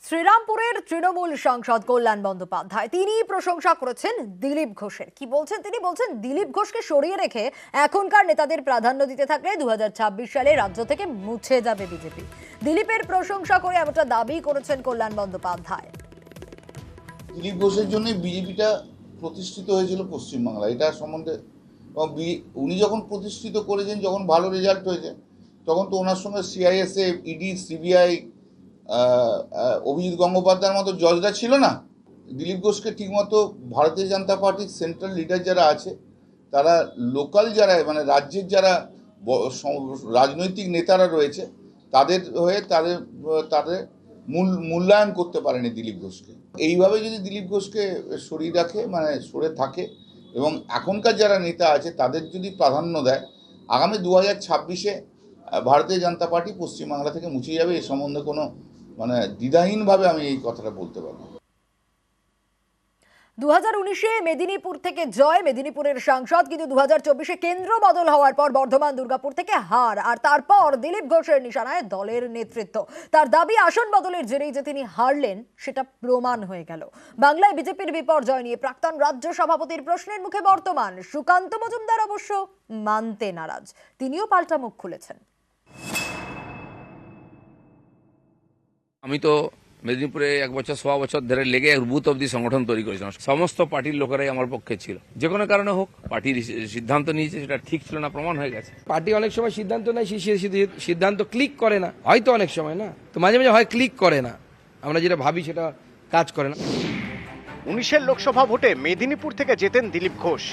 শ্রীরামপুরের তৃণমূল সাংসদ কল্যাণ বন্দ্যোপাধ্যায় তিনি প্রশংসা করেছেন দিলীপ ঘোষের। কি বলছেন তিনি? বলছেন দিলীপ ঘোষকে সরিয়ে রেখে এখনকার নেতাদের প্রাধান্য দিতে থাকলে 2026 সালে রাজ্য থেকে মুছে যাবে বিজেপি। দিলীপের প্রশংসা করে এমনটা দাবি করেছেন কল্যাণ বন্দ্যোপাধ্যায়। দিলীপ ঘোষের জন্য বিজেপিটা প্রতিষ্ঠিত হয়েছিল পশ্চিমবাংলা, এটা সম্বন্ধে উনি যখন প্রতিষ্ঠিত করেছেন, যখন ভালো রেজাল্ট হয়েছে, তখন তো ওনার সঙ্গে সিআইএসএফ, ইডি, সিবিআই, অভিজিৎ গঙ্গোপাধ্যায়ের মতো জজরা ছিল না। দিলীপ ঘোষকে ঠিকমতো ভারতীয় জনতা পার্টির সেন্ট্রাল লিডার যারা আছে, তারা লোকাল যারা মানে রাজ্যের যারা রাজনৈতিক নেতারা রয়েছে, তাদের হয়ে তাদের মূল্যায়ন করতে পারেনি দিলীপ ঘোষকে। এইভাবে যদি দিলীপ ঘোষকে সরিয়ে রাখে, মানে সরে থাকে, এবং এখনকার যারা নেতা আছে তাদের যদি প্রাধান্য দেয়, আগামী 2026-এ ভারতীয় জনতা পার্টি পশ্চিমবাংলা থেকে মুছে যাবে। এ সম্বন্ধে কোনো দ্বিধাহীনভাবে আমি এই কথাটা বলতে পারবো। 2019-এ মেদিনীপুর থেকে জয়, মেদিনীপুরের সাংসদ, কিন্তু 2024-এ কেন্দ্র বদল হওয়ার পর বর্ধমান দুর্গাপুর থেকে হার, আর তারপর দিলীপ ঘোষের নিশানায় দলের নেতৃত্ব। তার দাবি আসন বদলের জেরেই যে তিনি হারলেন সেটা প্রমাণ হয়ে গেল। বাংলায় বিজেপির বিপর্যয় নিয়ে প্রাক্তন রাজ্য সভাপতির প্রশ্নের মুখে বর্তমান সুকান্ত মজুমদার অবশ্য মানতে নারাজ। তিনিও পাল্টা মুখ খুলেছেন। আমি তো মেদিনীপুরে 1 বছর 1.25 বছর ধরে লেগে বুথ অব্দি সংগঠন তৈরি করেছিলাম। সমস্ত পার্টির লোকেরাই আমার পক্ষে ছিল। যে কোনো কারণে হোক, পার্টির সিদ্ধান্ত নিয়েছে, সেটা ঠিক ছিল না, প্রমাণ হয়ে গেছে। পার্টি অনেক সময় সিদ্ধান্ত নেয়, সেই সিদ্ধান্ত ক্লিক করে না, হয়তো অনেক সময় না, তো মাঝে মাঝে হয় ক্লিক করে না, আমরা যেটা ভাবি সেটা কাজ করে না। 19-এর লোকসভা ভোটে মেদিনীপুর থেকে জেতেন দিলীপ ঘোষ।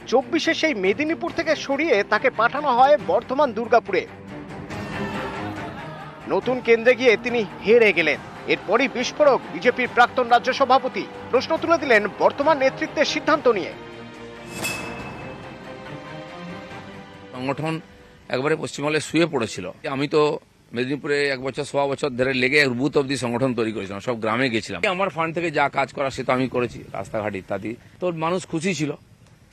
24-এ সেই মেদিনীপুর থেকে সরিয়ে তাকে পাঠানো হয় বর্ধমান দুর্গাপুরে। নতুন কেন্দ্রে গিয়ে তিনি হেরে গেলেন। এরপরই বিস্ফোরক বিজেপির প্রাক্তন রাজ্য সভাপতি প্রশ্ন তুলে দিলেন বর্তমান নেতৃত্বের সিদ্ধান্ত নিয়ে। সংগঠন একবারে পশ্চিমবঙ্গে শুয়ে পড়েছিল। আমি তো মেদিনীপুরে 1 বছর 1.25 বছর ধরে লেগে বুথ অব্দি সংগঠন তৈরি করেছিলাম, সব গ্রামে গেছিলাম। আমার ফান্ড থেকে যা কাজ করা সে তো আমি করেছি, রাস্তাঘাট ইত্যাদি। তো মানুষ খুশি ছিল,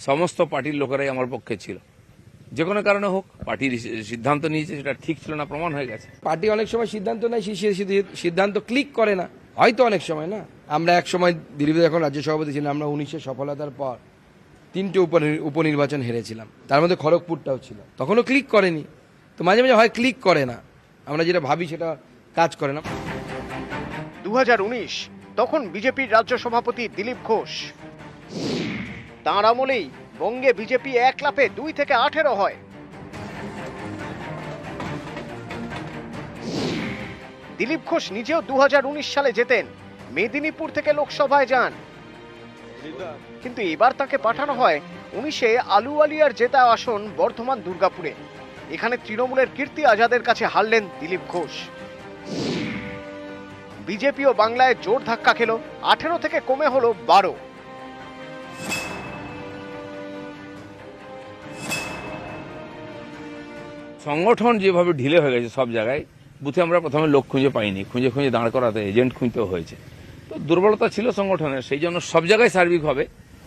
সমস্ত পার্টির লোকেরাই আমার পক্ষে ছিল। যে কোনো কারণে হোক, পার্টির সিদ্ধান্ত নিয়েছে, সেটা ঠিক ছিল না, প্রমাণ হয়ে গেছে। পার্টি অনেক সময় সিদ্ধান্ত নেয়, সেই সিদ্ধান্ত ক্লিক করে না, হয়তো অনেক সময় না। আমরা এক সময় দিলীপ যখন রাজ্য সভাপতি ছিলাম, আমরা 19-এর সফলতার পর 3টে উপনির্বাচন হেরেছিলাম, তার মধ্যে খড়গপুরটাও ছিল, তখনও ক্লিক করেনি। তো মাঝে মাঝে হয় ক্লিক করে না, আমরা যেটা ভাবি সেটা কাজ করে না। 2019 তখন বিজেপির রাজ্য সভাপতি দিলীপ ঘোষ। তাঁর আমলেই বঙ্গে বিজেপি 1 লাফে 2 থেকে 18 হয়। দিলীপ ঘোষ নিজেও 2019 সালে জেতেন, মেদিনীপুর থেকে লোকসভায় যান। কিন্তু এবার তাকে পাঠানো হয় 19-এ আলুওয়ালিয়ার জেতা আসন বর্ধমান দুর্গাপুরে। এখানে তৃণমূলের কীর্তি আজাদের কাছে হারলেন দিলীপ ঘোষ। বিজেপিও বাংলায় জোর ধাক্কা খেল, 18 থেকে কমে হলো 12। সংগঠন যেভাবে ঢিলে হয়ে গেছে সব জায়গায়, বুথে আমরা প্রথমে লোক খুঁজে পাইনি, খুঁজে দাঁড় করাতে এজেন্ট খুঁজতেও হয়েছে। তো দুর্বলতা ছিল সংগঠনের, সেই জন্য সব জায়গায় সার্বিকভাবে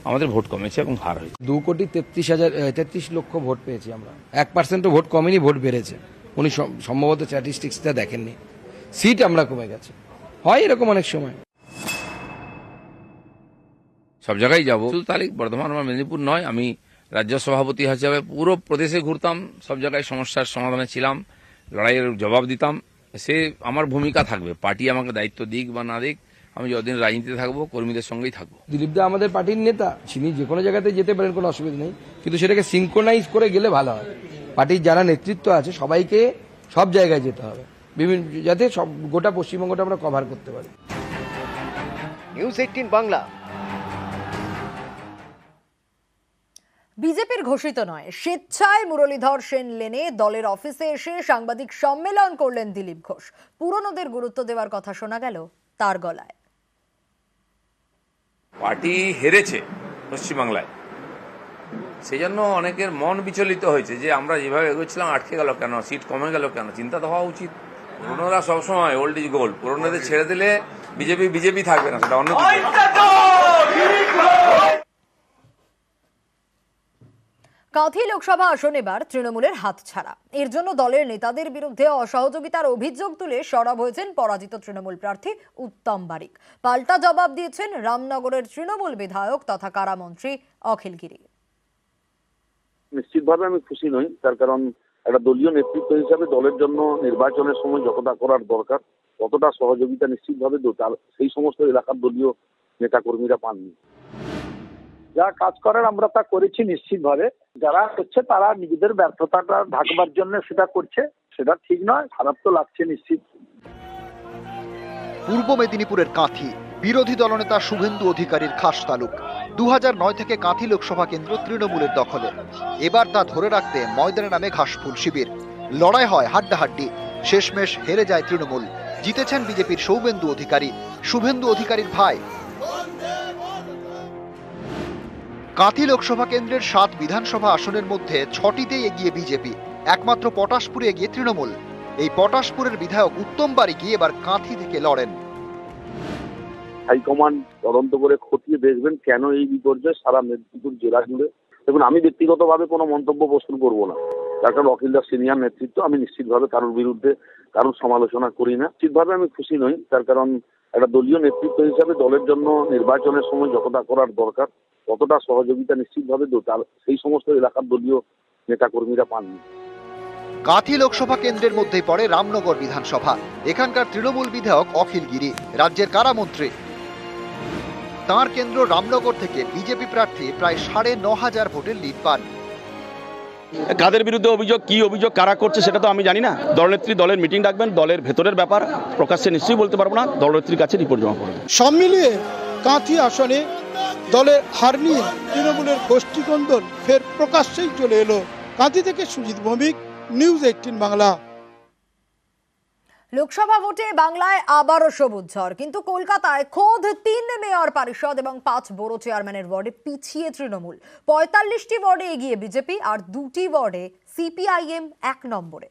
আমাদের ভোট কমেছে এবং হার হয়েছে। 2,33,033 লক্ষ ভোট পেয়েছি আমরা। 1%ও ভোট কমেনি, ভোট বেড়েছে। উনি সম্ভবত স্ট্যাটিস্টিক্সটা দেখেননি। সিট আমরা কমে গেছে, হয় এরকম অনেক সময়। সব জায়গায় যাবো, শুধু তাহলে বর্ধমান বা মেদিনীপুর নয়, আমি রাজ্য সভাপতি হিসাবে পুরো প্রদেশে ঘুরতাম, সব জায়গায় সমস্যার সমাধানে ছিলাম, লড়াইয়ের জবাব দিতাম। সে আমার ভূমিকা থাকবে, পার্টি আমাকে দায়িত্ব দিক বা না দিক, আমি যতদিন রাজনীতিতে থাকবো কর্মীদের সঙ্গেই থাকবো। দিলীপ দা আমাদের পার্টির নেতা, তিনি যে কোনো জায়গাতে যেতে পারেন, কোনো অসুবিধা নেই, কিন্তু সেটাকে সিঙ্ক্রোনাইজ করে গেলে ভালো হয়। পার্টির যারা নেতৃত্ব আছে সবাইকে সব জায়গায় যেতে হবে, বিভিন্ন, যাতে সব গোটা পশ্চিমবঙ্গটা আমরা কভার করতে পারি। নিউজ 18 বাংলা। বিজেপির ঘোষিত নয়, স্বেচ্ছায় মুরলীধর সেন লেনে দলের অফিসে এসে সাংবাদিক সম্মেলন করলেন দিলীপ ঘোষ। পুরনোদের গুরুত্ব দেওয়ার কথা শোনা গেল তার গলায়। পার্টি হেরেছে পশ্চিমবাংলায়, সেই জন্য অনেকের মন বিচলিত হয়েছে যে আমরা যেভাবে এগোচ্ছিলাম আটকে গেল কেন, সিট কমে গেল কেন। চিন্তা তো হওয়া উচিত। পুরনোরা সবসময় ওল্ড ইজ গোল্ড, পুরনোদের ছেড়ে দিলে বিজেপি থাকবে না, সেটা অন্য কিছু। কাঁথি লোকসভা আসন এবার তৃণমূলের হাতছাড়া। এর জন্য দলের নেতাদের বিরুদ্ধে অসহযোগিতার অভিযোগ তুলে সরব হয়েছেন পরাজিত তৃণমূল প্রার্থী উত্তম বারিক। পাল্টা জবাব দিয়েছেন রামনগরের তৃণমূল বিধায়ক তথা কারামন্ত্রী অখিল গিরি। নিশ্চিতভাবে আমি খুশি নই, তার কারণ একটা দলীয় নেতৃত্ব হিসাবে দলের জন্য নির্বাচনের সময় যতটা করার দরকার ততটা সহযোগিতা নিশ্চিতভাবে তার সেই সমস্ত এলাকার দলীয় নেতাকর্মীরা পাননি। যা কাজ করার আমরা তা করেছি নিশ্চিতভাবে। যারা করছে তারা নিজেদের ব্যর্থতাটা ঢাকবার জন্য সেটা করছে, সেটা ঠিক নয়, খারাপ তো লাগছে নিশ্চিত। পূর্ব মেদিনীপুরের কাঁথি বিরোধী দলনেতা শুভেন্দু অধিকারীর খাস তালুক। 2009 থেকে কাঁথি লোকসভা কেন্দ্র তৃণমূলের দখলে। এবার তা ধরে রাখতে ময়দানে নামে ঘাসফুল শিবির। লড়াই হয় হাড্ডাহাড্ডি, শেষমেশ হেরে যায় তৃণমূল। জিতেছেন বিজেপির সৌমেন্দু অধিকারী, শুভেন্দু অধিকারীর ভাই। কাঁথি লোকসভা কেন্দ্রের 7 বিধানসভা আসনের মধ্যে 6টিতেই এগিয়ে বিজেপি, একমাত্র পটাশপুরে এগিয়ে তৃণমূল। এই পটাশপুরের বিধায়ক উত্তম বারিক এবার কাঁথি থেকে লড়েন। হাইকমান্ড তদন্ত করে খতিয়ে দেখবেন কেন এই বিপর্যয় সারা মেদিনীপুর জেলা জুড়ে। দেখুন, আমি ব্যক্তিগতভাবে কোনো মন্তব্য পোষণ করবো না, তার কারণ অখিলদার সিনিয়র নেতৃত্ব, আমি নিশ্চিতভাবে কারোর বিরুদ্ধে কারোর সমালোচনা করি না। নিশ্চিতভাবে আমি খুশি নই, তার কারণ একটা দলীয় নেতৃত্ব হিসাবে দলের জন্য নির্বাচনের সময় যতটা করার দরকার ততটা সহযোগিতা নিশ্চিতভাবে তার সেই সমস্ত এলাকার দলীয় নেতাকর্মীরা পাননি। কাঁথি লোকসভা কেন্দ্রের মধ্যেই পড়ে রামনগর বিধানসভা। এখানকার তৃণমূল বিধায়ক অখিল গিরি রাজ্যের কারামন্ত্রী। তাঁর কেন্দ্র রামনগর থেকে বিজেপি প্রার্থী প্রায় 9,500 ভোটের লিড পান। কাদের বিরুদ্ধে অভিযোগ, কি অভিযোগ, কারা করছে সেটা তো আমি জানি না। দলনেত্রী দলের মিটিং ডাকবেন, দলের ভেতরের ব্যাপার প্রকাশ্যে নিশ্চয়ই বলতে পারবো না, দলনেত্রীর কাছে রিপোর্ট জমা করবেন। সব মিলিয়ে কাঁথি আসনে দলের হার নিয়ে তৃণমূলের গোষ্ঠীকন্দল ফের প্রকাশ্যেই চলে এলো। কাঁথি থেকে সুজিত ভৌমিক, নিউজ 18 বাংলা। লোকসভা ভোটে বাংলায় আবারও সবুজ ঝড়, কিন্তু কলকাতায় খোদ 3 মেয়র পরিষদ এবং 5 বড় চেয়ারম্যানের ওয়ার্ডে পিছিয়ে তৃণমূল। 45টি ওয়ার্ডে এগিয়ে বিজেপি আর 2টি ওয়ার্ডে সিপিআইএম 1 নম্বরে।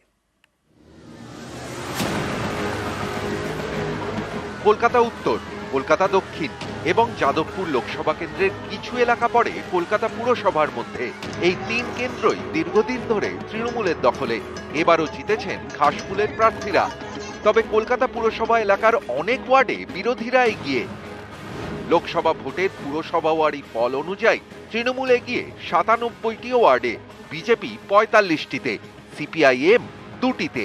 কলকাতা উত্তর, কলকাতা দক্ষিণ এবং যাদবপুর লোকসভা কেন্দ্রের কিছু এলাকা পড়ে কলকাতা পুরসভার মধ্যে। এই 3 কেন্দ্রই দীর্ঘদিন ধরে তৃণমূলের দখলে। এবারও জিতেছেন ঘাসফুলের প্রার্থীরা। তবে কলকাতা পুরসভা এলাকার অনেক ওয়ার্ডে বিরোধীরা এগিয়ে। লোকসভা ভোটের পুরসভা ওয়ারি ফল অনুযায়ী তৃণমূল এগিয়ে 97টি ওয়ার্ডে, বিজেপি 45টিতে, সিপিআইএম 2টিতে।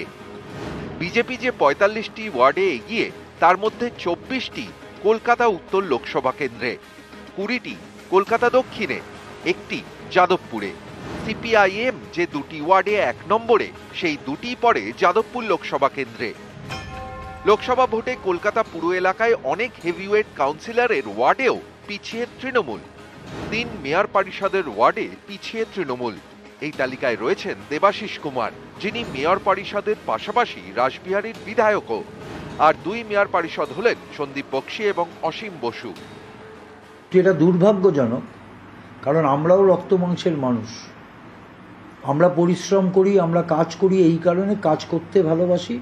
বিজেপি যে 45টি ওয়ার্ডে এগিয়ে, তার মধ্যে 24টি কলকাতা উত্তর লোকসভা কেন্দ্রে, 20টি কলকাতা দক্ষিণে, 1টি যাদবপুরে। সিপিআইএম যে 2টি ওয়ার্ডে 1 নম্বরে, সেই 2টি পড়ে যাদবপুর লোকসভা কেন্দ্রে। লোকসভা ভোটে কলকাতা পুর এলাকায় অনেক হেভিওয়েট কাউন্সিলরের ওয়ার্ডেও পিছিয়ে তৃণমূল। 3 মেয়র পরিষদের ওয়ার্ডে পিছিয়ে তৃণমূল। এই তালিকায় রয়েছেন দেবাশিস কুমার, যিনি মেয়র পরিষদের পাশাপাশি রাসবিহারীর বিধায়কও। আর 2 মেয়র পরিষদ হলেন সন্দীপ বক্সি এবং অসীম বসু। এটা দুর্ভাগ্যজনক, কারণ আমরাও রক্ত মাংসের মানুষ, আমরা পরিশ্রম করি, আমরা কাজ করি, এই কারণে কাজ করতে ভালোবাসি,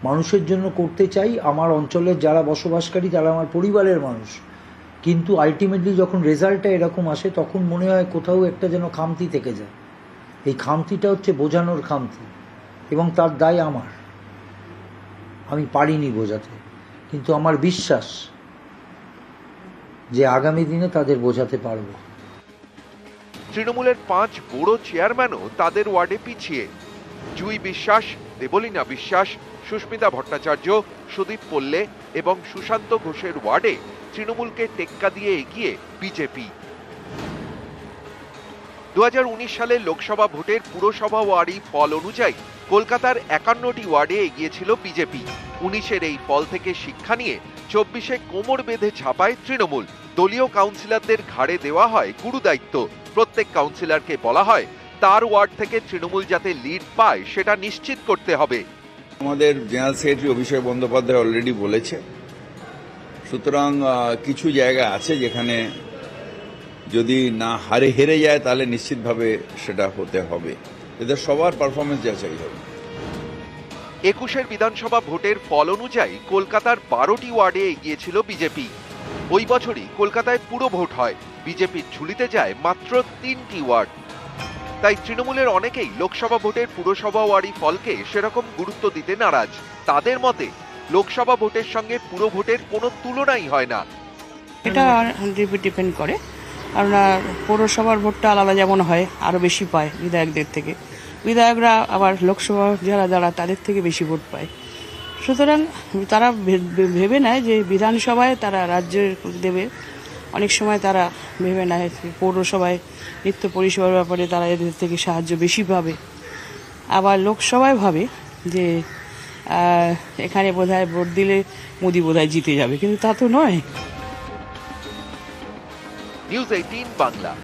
মানুষের জন্য করতে চাই। আমার অঞ্চলের যারা বসবাসকারী তারা আমার পরিবারের মানুষ, কিন্তু আলটিমেটলি যখন রেজাল্টটা এরকম আসে তখন মনে হয় কোথাও একটা যেন খামতি থেকে যায়। এই খামতিটা হচ্ছে বোঝানোর খামতি, এবং তার দায় আমার। আমি পারিনি বোঝাতে, কিন্তু আমার বিশ্বাস যে আগামী দিনে তাদের বোঝাতে পারবো। তৃণমূলের 5 বড় চেয়ারম্যানও তাদের ওয়ার্ডে পিছিয়ে। জুই বিশ্বাস, দেবলীনা বিশ্বাস, সুস্মিতা ভট্টাচার্য, সুদীপ পল্লে এবং সুশান্ত ঘোষের ওয়ার্ডে তৃণমূলকে টেক্কা দিয়ে এগিয়ে বিজেপি। 2019 সালে লোকসভা ভোটের পুরসভা ওয়ারি ফল অনুযায়ী কলকাতার 51টি ওয়ার্ডে এগিয়েছিল বিজেপি। 19-এর এই ফল থেকে শিক্ষা নিয়ে 24-এ কোমর বেঁধে ঝাঁপায় তৃণমূল। দলীয় কাউন্সিলরদের ঘাড়ে দেওয়া হয় গুরু দায়িত্ব। প্রত্যেক কাউন্সিলরকে বলা হয় তার ওয়ার্ড থেকে তৃণমূল যাতে লিড পায় সেটা নিশ্চিত করতে হবে। আমাদের general secretary Abhishek Bandyopadhyay already বলেছে, সুতরাং কিছু জায়গা আছে যেখানে যদি না হেরে যায় তাহলে নিশ্চিতভাবে সেটা হতে হবে। এদের সবার পারফরমেন্স যাচাই হবে। 21-এর বিধানসভা ভোটের ফল অনুযায়ী কলকাতার 12টি ওয়ার্ডে এগিয়েছিল বিজেপি। ওই বছরই কলকাতায় পুরো ভোট হয়, বিজেপির ঝুলিতে যায় মাত্র 3টি ওয়ার্ড। তাই তৃণমূলের অনেকেই লোকসভা ভোটের পুরসভা ওয়ারি ফলকে সেরকম গুরুত্ব দিতে নারাজ। তাদের মতে লোকসভা ভোটের সঙ্গে পুরো ভোটের কোনো তুলনাই হয় না। এটা ডিপেন্ড করে, কারণ পৌরসভার ভোটটা আলাদা যেমন হয়, আরও বেশি পায় বিধায়কদের থেকে। বিধায়করা আবার লোকসভা যারা তাদের থেকে বেশি ভোট পায়। সুতরাং তারা ভেবে নেয় যে বিধানসভায় তারা রাজ্যের দেবে, অনেক সময় তারা ভেবে নেয় পৌরসভায় নিত্য পরিষেবার ব্যাপারে তারা এদের থেকে সাহায্য বেশি পাবে। আবার লোকসভায় ভাবে যে এখানে বোধহয় ভোট দিলে মোদি বোধহয় জিতে যাবে, কিন্তু তা তো নয়। নিউজ 18 বাংলা।